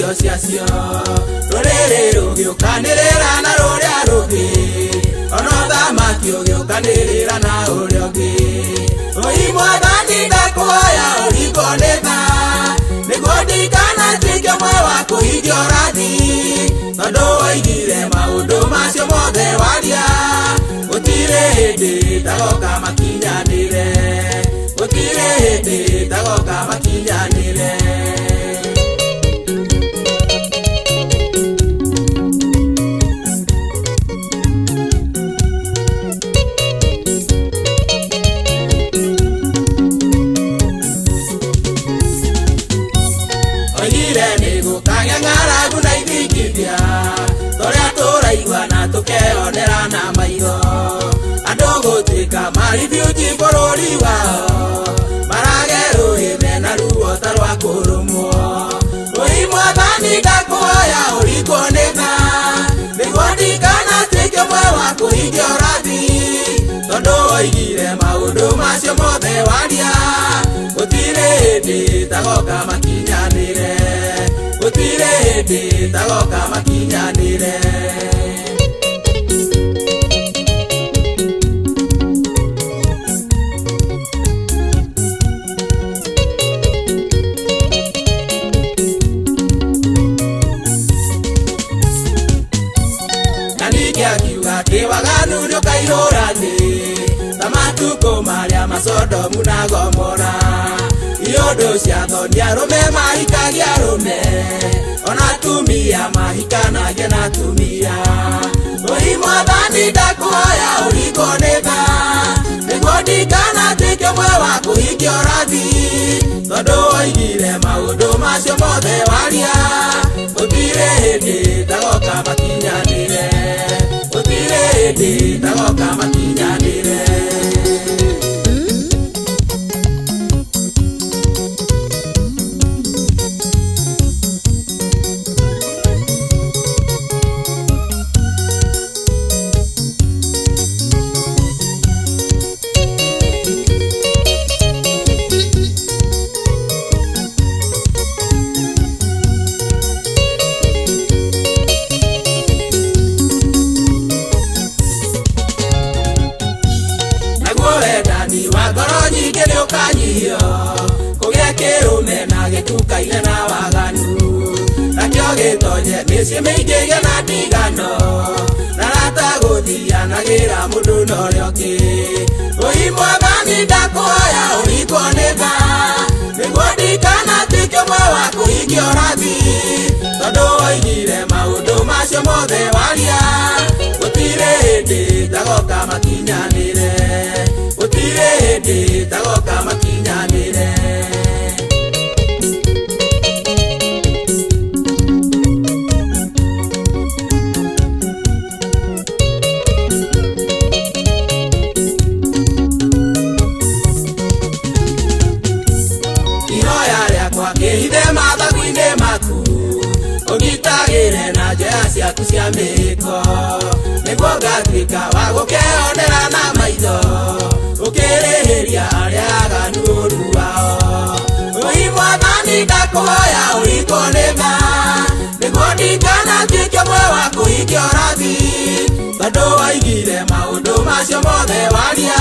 cio ciacio rũrĩrĩ rũgĩũkanĩrĩra na rũrĩa rũngĩ ona ũthamaki ũgĩũkanĩrĩra na ũrĩa ũngĩ Oi Mwathani ndakwaya ũringwo nĩ tha nĩguo ndikanatuĩke ũmwe wa kũhingia ũrathi tondũ woigire maũndũ macio mothe waria gũtirĩ hĩndĩ tagoka makinyanĩre gũtirĩ hĩndĩ tagoka makinyanĩre Ng'aragu na ithingithia tũrĩa tũraigua na tũkeonera na maitho andũ gũtuĩka maribiuti bũrũri wao marage rũĩ mena ruo ta rwa kũrũmwo Oi Mwathani ndakwaya ũringwo nĩ tha nĩguo ndikanatuĩke ũmwe wa kũhingia ũrathi tondũ woigire maũndũ macio mothe waria gũtirĩ hĩndĩ tagoka makinyanĩre gũtirĩ hĩndĩ tagoka makinyanĩre na ningĩ akiuga kĩwaganu nĩũkaihũra thĩ ta matukũ marĩa ma Sodomu na Gomora Iondo cia thoni arũme mahikagia arũme ona atumia mahikanagia na atumia Oi Mwathani ndakwaya ũringwo nĩ tha nĩguo ndikanatuĩke ũmwe wa kũhingia ũrathi tondũ woigire maũndũ macio mothe waria gũtirĩ hĩndĩ tagoka makinyanĩre gũtirĩ hĩndĩ tagoka makinyanĩre kũgĩa kĩrũme na gĩtukaine na waganu nakĩo gĩtonye mĩciĩ mĩingĩ gĩa na ndigano na ratagũthianagĩra mũndũ na ũrĩa ũngĩ Oi Mwathani ndakwaya ũringwo nĩ tha nĩguo ndikanatuĩke ũmwe wa kũhingia ũrathi tondũ woigire maũndũ macio mothe waria gũtirĩ hĩndĩ tagoka makinyanĩre gũtirĩ hĩndĩ tagoka makinyanĩre ihoya rĩakwa kĩhithe mathagu-inĩ maku ũgitagĩre na njĩra ciaku cia mĩĩko nĩguo ngatuĩka wa gũkeonera na maitho ũkĩrĩhĩria arĩa aganu ũũru wao Oi Mwathani ndakwaya ũringwo nĩ tha nĩguo ndikanatuĩke ũmwe wa kũhingia ũrathi tondũ woigire maũndũ macio mothe waria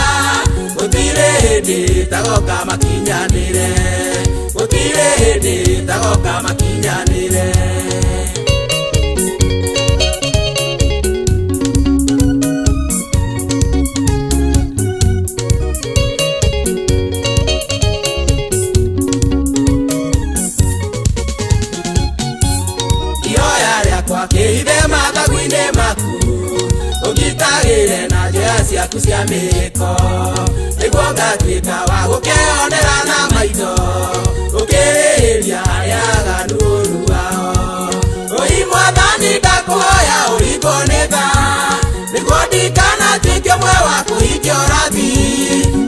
gũtirĩ hĩndĩ tagoka makinyanĩre gũtirĩ hĩndĩ tagoka makinyanĩre kĩhithe mathagu-inĩ maku ũgitagĩre na njĩra ciaku cia mĩĩko nĩguo ngatuĩka wa gũkeonera na maitho ũkĩrĩhĩria arĩa aganu ũũru wao Oi Mwathani ndakwaya ũringwo nĩ tha nĩguo ndikanatuĩke ũmwe wa kũhingia ũrathi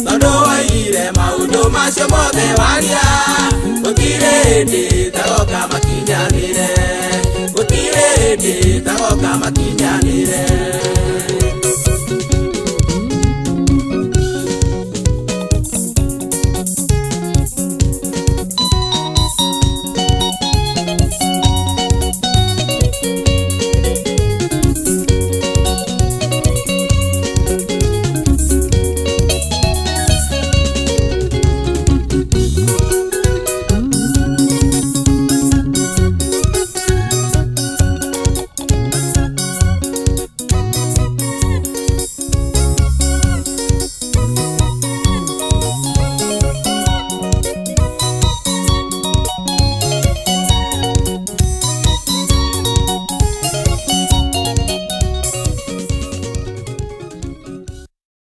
tondũ woigire maũndũ macio mothe waria gũtirĩ hĩndĩ tagoka makinyanĩre gũtirĩ hĩndĩ tagoka makinyanĩre